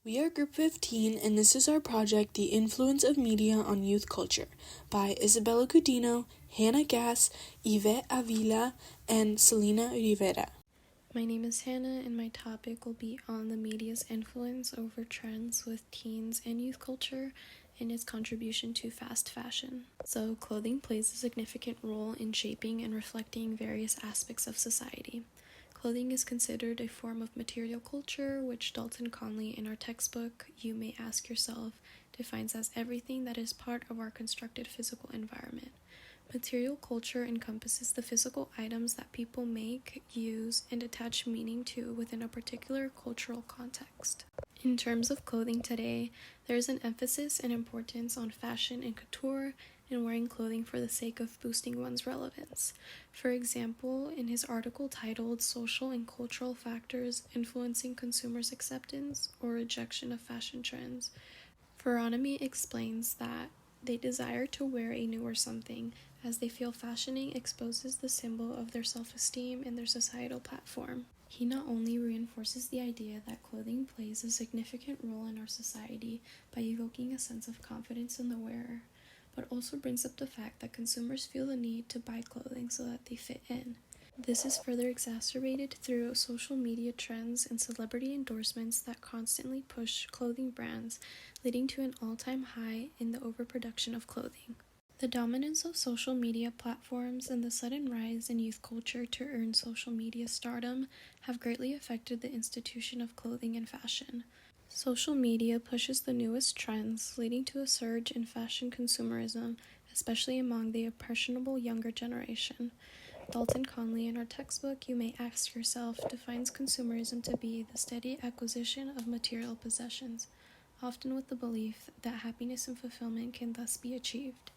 We are Group 15, and this is our project, The Influence of Media on Youth Culture, by Isabella Cudino, Hannah Gass, Yvette Avila, and Selena Rivera. My name is Hannah, and my topic will be on the media's influence over trends with teens and youth culture and its contribution to fast fashion. So, clothing plays a significant role in shaping and reflecting various aspects of society. Clothing is considered a form of material culture, which Dalton Conley in our textbook, You May Ask Yourself, defines as everything that is part of our constructed physical environment. Material culture encompasses the physical items that people make, use, and attach meaning to within a particular cultural context. In terms of clothing today, there is an emphasis and importance on fashion and couture and wearing clothing for the sake of boosting one's relevance. For example, in his article titled Social and Cultural Factors Influencing Consumers' Acceptance or Rejection of Fashion Trends, Veronomy explains that they desire to wear a newer something as they feel fashioning exposes the symbol of their self-esteem and their societal platform. He not only reinforces the idea that clothing plays a significant role in our society by evoking a sense of confidence in the wearer, but also brings up the fact that consumers feel the need to buy clothing so that they fit in. This is further exacerbated through social media trends and celebrity endorsements that constantly push clothing brands, leading to an all-time high in the overproduction of clothing. The dominance of social media platforms and the sudden rise in youth culture to earn social media stardom have greatly affected the institution of clothing and fashion. Social media pushes the newest trends, leading to a surge in fashion consumerism, especially among the impressionable younger generation. Dalton Conley in our textbook, You May Ask Yourself, defines consumerism to be the steady acquisition of material possessions, often with the belief that happiness and fulfillment can thus be achieved.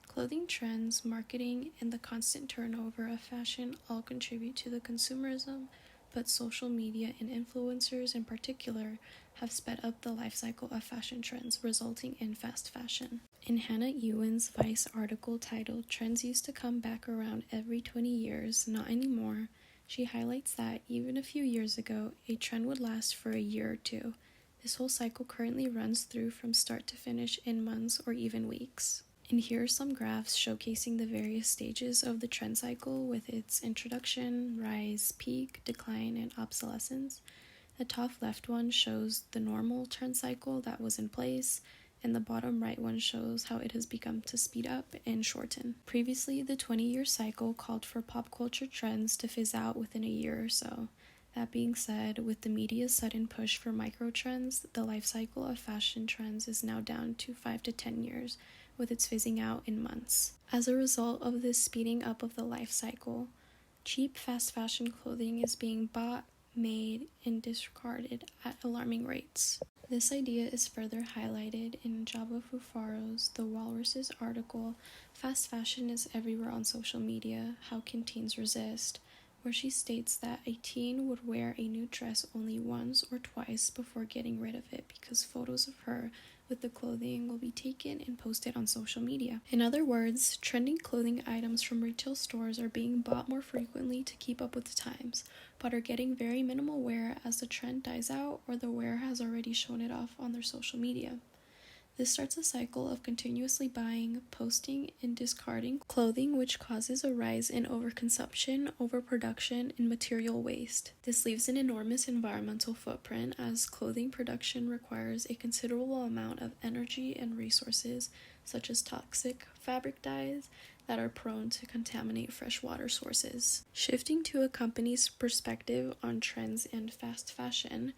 Clothing trends, marketing, and the constant turnover of fashion all contribute to the consumerism, but social media and influencers in particular have sped up the life cycle of fashion trends, resulting in fast fashion. In Hannah Ewan's Vice article titled Trends Used to Come Back Around Every 20 Years, Not Anymore, she highlights that even a few years ago, a trend would last for a year or two. This whole cycle currently runs through from start to finish in months or even weeks. And here are some graphs showcasing the various stages of the trend cycle with its introduction, rise, peak, decline, and obsolescence. The top left one shows the normal trend cycle that was in place, and the bottom right one shows how it has begun to speed up and shorten. Previously, the 20-year cycle called for pop culture trends to phase out within a year or so. That being said, with the media's sudden push for micro trends, the life cycle of fashion trends is now down to 5 to 10 years, with its phasing out in months. As a result of this speeding up of the life cycle, cheap fast fashion clothing is being bought, made, and discarded at alarming rates. This idea is further highlighted in Java Fufaro's The Walrus's article, Fast Fashion is Everywhere on Social Media, How Can Teens Resist?, where she states that a teen would wear a new dress only once or twice before getting rid of it because photos of her with the clothing will be taken and posted on social media. In other words, trending clothing items from retail stores are being bought more frequently to keep up with the times, but are getting very minimal wear as the trend dies out or the wearer has already shown it off on their social media. This starts a cycle of continuously buying, posting, and discarding clothing, which causes a rise in overconsumption, overproduction, and material waste. This leaves an enormous environmental footprint as clothing production requires a considerable amount of energy and resources, such as toxic fabric dyes, that are prone to contaminate freshwater sources. Shifting to a company's perspective on trends and fast fashion,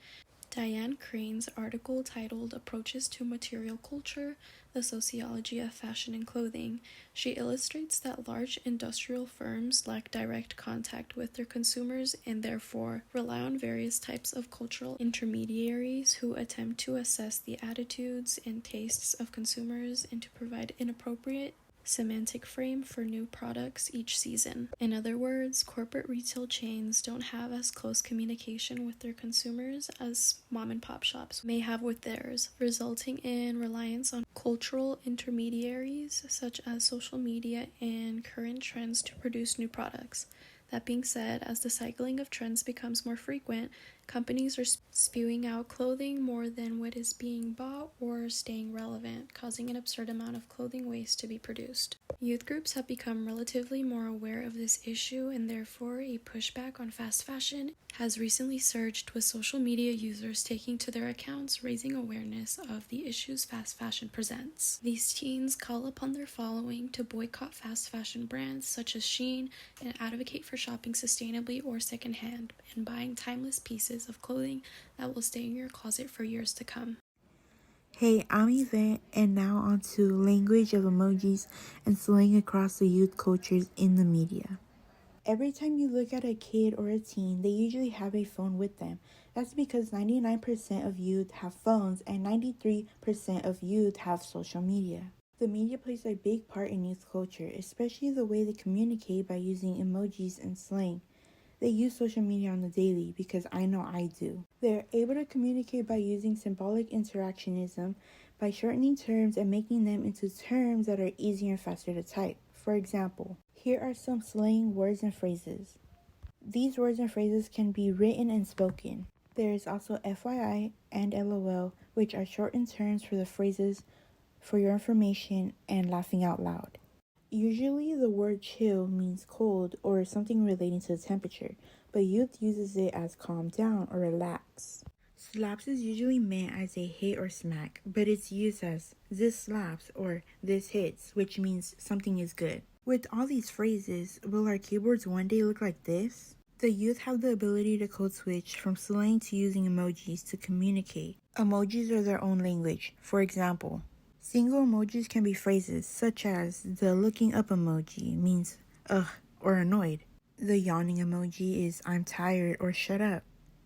Diane Crane's article titled Approaches to Material Culture, The Sociology of Fashion and Clothing, she illustrates that large industrial firms lack direct contact with their consumers and therefore rely on various types of cultural intermediaries who attempt to assess the attitudes and tastes of consumers and to provide an appropriate semantic frame for new products each season. In other words, corporate retail chains don't have as close communication with their consumers as mom and pop shops may have with theirs, resulting in reliance on cultural intermediaries such as social media and current trends to produce new products. That being said, as the cycling of trends becomes more frequent, Companies are spewing out clothing more than what is being bought or staying relevant, causing an absurd amount of clothing waste to be produced. Youth groups have become relatively more aware of this issue, and therefore a pushback on fast fashion has recently surged, with social media users taking to their accounts, raising awareness of the issues fast fashion presents. These teens call upon their following to boycott fast fashion brands such as Shein and advocate for shopping sustainably or secondhand and buying timeless pieces of clothing that will stay in your closet for years to come. Hey, I'm Yvette, and now on to language of emojis and slang across the youth cultures in the media. Every time you look at a kid or a teen, they usually have a phone with them. That's because 99% of youth have phones and 93% of youth have social media. The media plays a big part in youth culture, especially the way they communicate by using emojis and slang. They use social media on the daily because I know I do. They're able to communicate by using symbolic interactionism, by shortening terms and making them into terms that are easier and faster to type. For example, here are some slang words and phrases. These words and phrases can be written and spoken. There is also FYI and LOL, which are shortened terms for the phrases for your information and laughing out loud. Usually the word chill means cold or something relating to the temperature, but youth uses it as calm down or relax. Slaps is usually meant as a hit or smack, but it's used as this slaps or this hits, which means something is good. With all these phrases, will our keyboards one day look like this? The youth have the ability to code switch from slang to using emojis to communicate. Emojis are their own language. For example, single emojis can be phrases such as the looking up emoji means ugh or annoyed. The yawning emoji is I'm tired or shut up.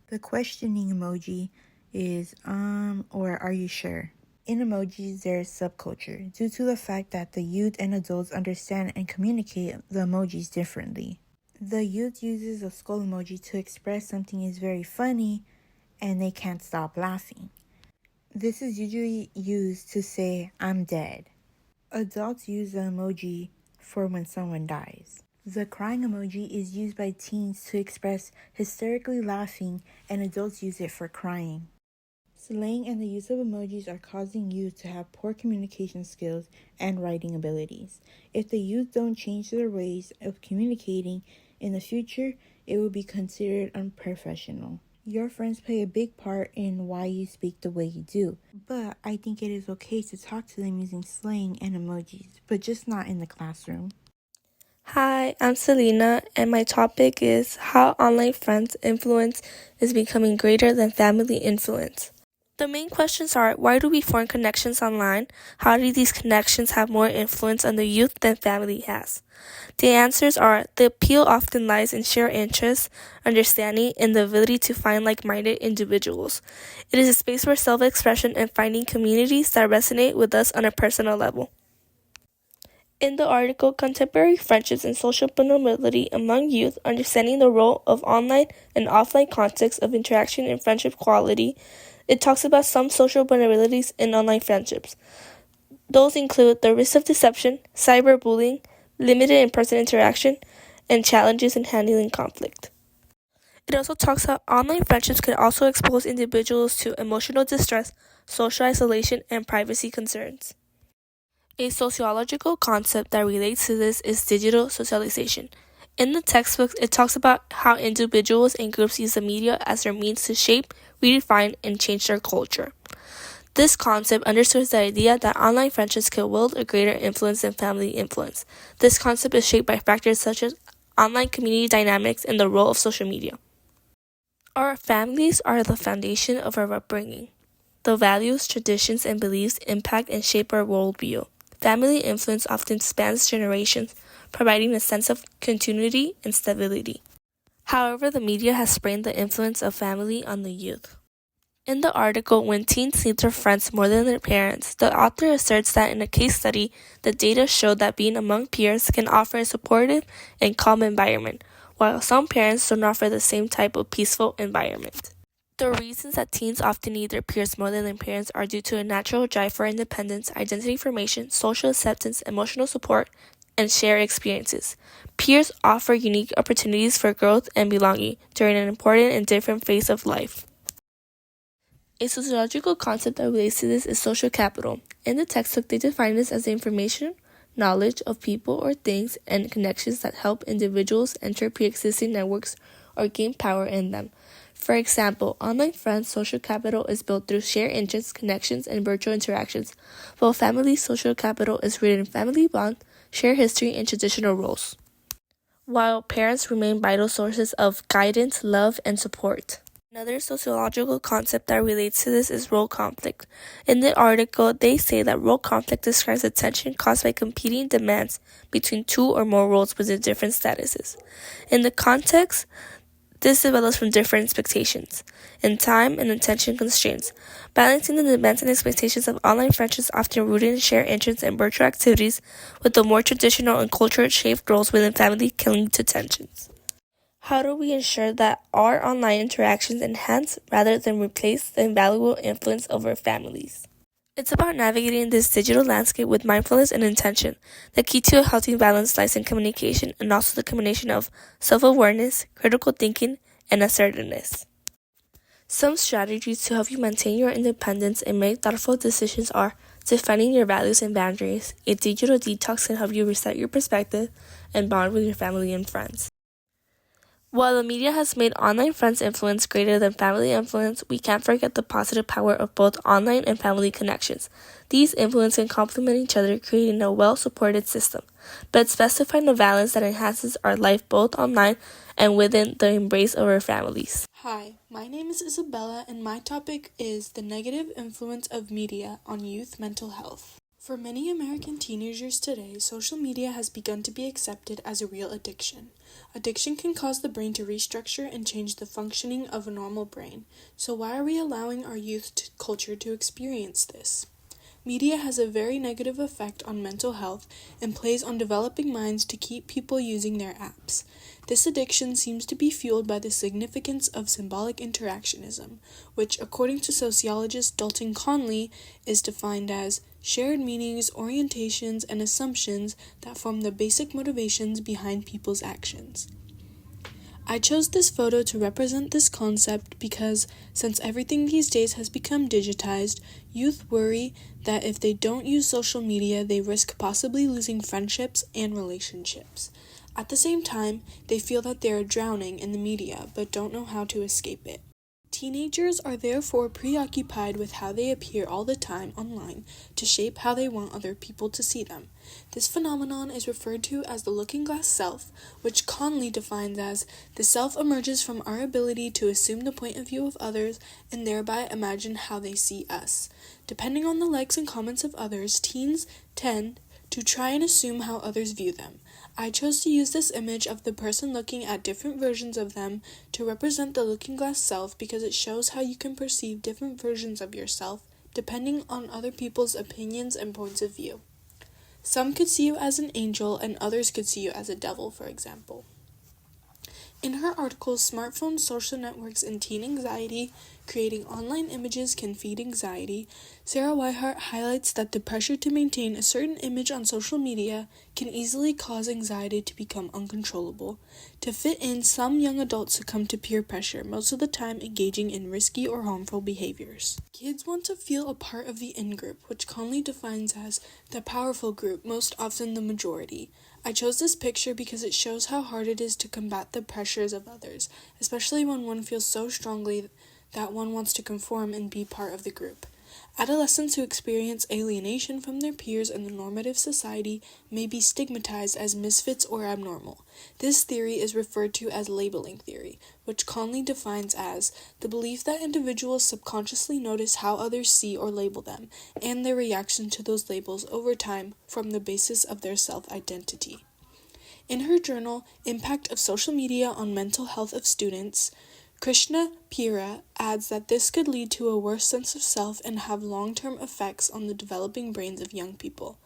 The questioning emoji is or are you sure? In emojis, there is subculture due to the fact that the youth and adults understand and communicate the emojis differently. The youth uses a skull emoji to express something is very funny and they can't stop laughing. This is usually used to say, I'm dead. Adults use the emoji for when someone dies. The crying emoji is used by teens to express hysterically laughing, and adults use it for crying. Slang and the use of emojis are causing youth to have poor communication skills and writing abilities. If the youth don't change their ways of communicating in the future, it will be considered unprofessional. Your friends play a big part in why you speak the way you do, but I think it is okay to talk to them using slang and emojis, but just not in the classroom. Hi, I'm Selena, and my topic is how online friends' influence is becoming greater than family influence. The main questions are, why do we form connections online? How do these connections have more influence on the youth than family has? The answers are, the appeal often lies in shared interests, understanding, and the ability to find like-minded individuals. It is a space for self-expression and finding communities that resonate with us on a personal level. In the article, Contemporary Friendships and Social Vulnerability Among Youth, Understanding the Role of Online and Offline Contexts of Interaction and Friendship Quality, it talks about some social vulnerabilities in online friendships. Those include the risk of deception, cyberbullying, limited in-person interaction, and challenges in handling conflict. It also talks about online friendships can also expose individuals to emotional distress, social isolation, and privacy concerns. A sociological concept that relates to this is digital socialization. In the textbooks, it talks about how individuals and groups use the media as their means to shape, redefine, and change their culture. This concept underscores the idea that online friendships can wield a greater influence than family influence. This concept is shaped by factors such as online community dynamics and the role of social media. Our families are the foundation of our upbringing. The values, traditions, and beliefs impact and shape our worldview. Family influence often spans generations, providing a sense of continuity and stability. However, the media has sprained the influence of family on the youth. In the article, When Teens Need Their Friends More Than Their Parents, the author asserts that in a case study, the data showed that being among peers can offer a supportive and calm environment, while some parents don't offer the same type of peaceful environment. The reasons that teens often need their peers more than their parents are due to a natural drive for independence, identity formation, social acceptance, emotional support, and share experiences. Peers offer unique opportunities for growth and belonging during an important and different phase of life. A sociological concept that relates to this is social capital. In the textbook, they define this as the information, knowledge of people or things, and connections that help individuals enter pre-existing networks or gain power in them. For example, online friends' social capital is built through shared interests, connections, and virtual interactions, while family social capital is rooted in family bonds, shared history, and traditional roles. While parents remain vital sources of guidance, love, and support. Another sociological concept that relates to this is role conflict. In the article, they say that role conflict describes the tension caused by competing demands between two or more roles within different statuses. In the context, this develops from different expectations in time and attention constraints. Balancing the demands and expectations of online friendships often rooted in shared interests and virtual activities with the more traditional and culture-shaped roles within family can lead to tensions. How do we ensure that our online interactions enhance rather than replace the invaluable influence of our families? It's about navigating this digital landscape with mindfulness and intention. The key to a healthy balance lies in communication and also the combination of self-awareness, critical thinking, and assertiveness. Some strategies to help you maintain your independence and make thoughtful decisions are defining your values and boundaries. A digital detox can help you reset your perspective and bond with your family and friends. While the media has made online friends' influence greater than family influence, we can't forget the positive power of both online and family connections. These influences can complement each other, creating a well-supported system. But it's best to find a balance that enhances our life both online and within the embrace of our families. Hi, my name is Isabella, and my topic is the negative influence of media on youth mental health. For many American teenagers today, social media has begun to be accepted as a real addiction. Addiction can cause the brain to restructure and change the functioning of a normal brain. So why are we allowing our youth culture to experience this? Media has a very negative effect on mental health and plays on developing minds to keep people using their apps. This addiction seems to be fueled by the significance of symbolic interactionism, which, according to sociologist Dalton Conley, is defined as shared meanings, orientations, and assumptions that form the basic motivations behind people's actions. I chose this photo to represent this concept because, since everything these days has become digitized, youth worry that if they don't use social media, they risk possibly losing friendships and relationships. At the same time, they feel that they are drowning in the media but don't know how to escape it. Teenagers are therefore preoccupied with how they appear all the time online to shape how they want other people to see them. This phenomenon is referred to as the looking glass self, which Conley defines as the self emerges from our ability to assume the point of view of others and thereby imagine how they see us. Depending on the likes and comments of others, teens tend to try and assume how others view them. I chose to use this image of the person looking at different versions of them to represent the looking glass self because it shows how you can perceive different versions of yourself depending on other people's opinions and points of view. Some could see you as an angel and others could see you as a devil, for example. In her article, Smartphone Social Networks and Teen Anxiety, Creating Online Images Can Feed Anxiety, Sarah Whitehart highlights that the pressure to maintain a certain image on social media can easily cause anxiety to become uncontrollable. To fit in, some young adults succumb to peer pressure, most of the time engaging in risky or harmful behaviors. Kids want to feel a part of the in-group, which Conley defines as the powerful group, most often the majority. I chose this picture because it shows how hard it is to combat the pressures of others, especially when one feels so strongly that one wants to conform and be part of the group. Adolescents who experience alienation from their peers in the normative society may be stigmatized as misfits or abnormal. This theory is referred to as labeling theory, which Conley defines as the belief that individuals subconsciously notice how others see or label them, and their reaction to those labels over time from the basis of their self-identity. In her journal, Impact of Social Media on Mental Health of Students, Krishna Pira adds that this could lead to a worse sense of self and have long-term effects on the developing brains of young people.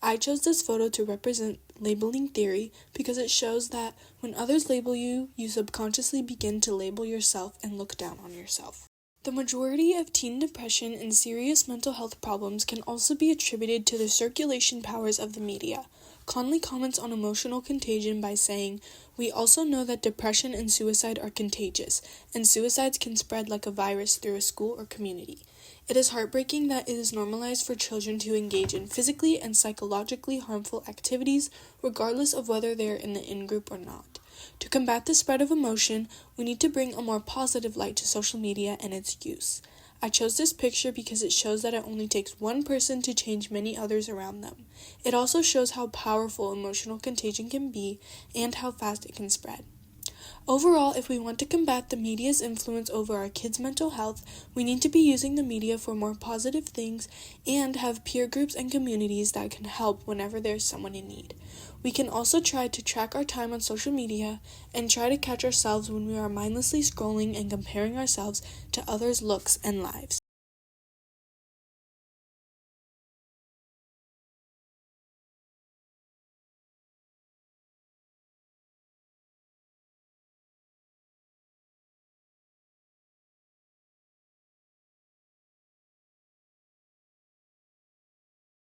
I chose this photo to represent labeling theory because it shows that when others label you, you subconsciously begin to label yourself and look down on yourself. The majority of teen depression and serious mental health problems can also be attributed to the circulation powers of the media. Conley comments on emotional contagion by saying, "We also know that depression and suicide are contagious, and suicides can spread like a virus through a school or community. It is heartbreaking that it is normalized for children to engage in physically and psychologically harmful activities, regardless of whether they are in the in-group or not. To combat the spread of emotion, we need to bring a more positive light to social media and its use. I chose this picture because it shows that it only takes one person to change many others around them. It also shows how powerful emotional contagion can be and how fast it can spread." Overall, if we want to combat the media's influence over our kids' mental health, we need to be using the media for more positive things and have peer groups and communities that can help whenever there's someone in need. We can also try to track our time on social media and try to catch ourselves when we are mindlessly scrolling and comparing ourselves to others' looks and lives.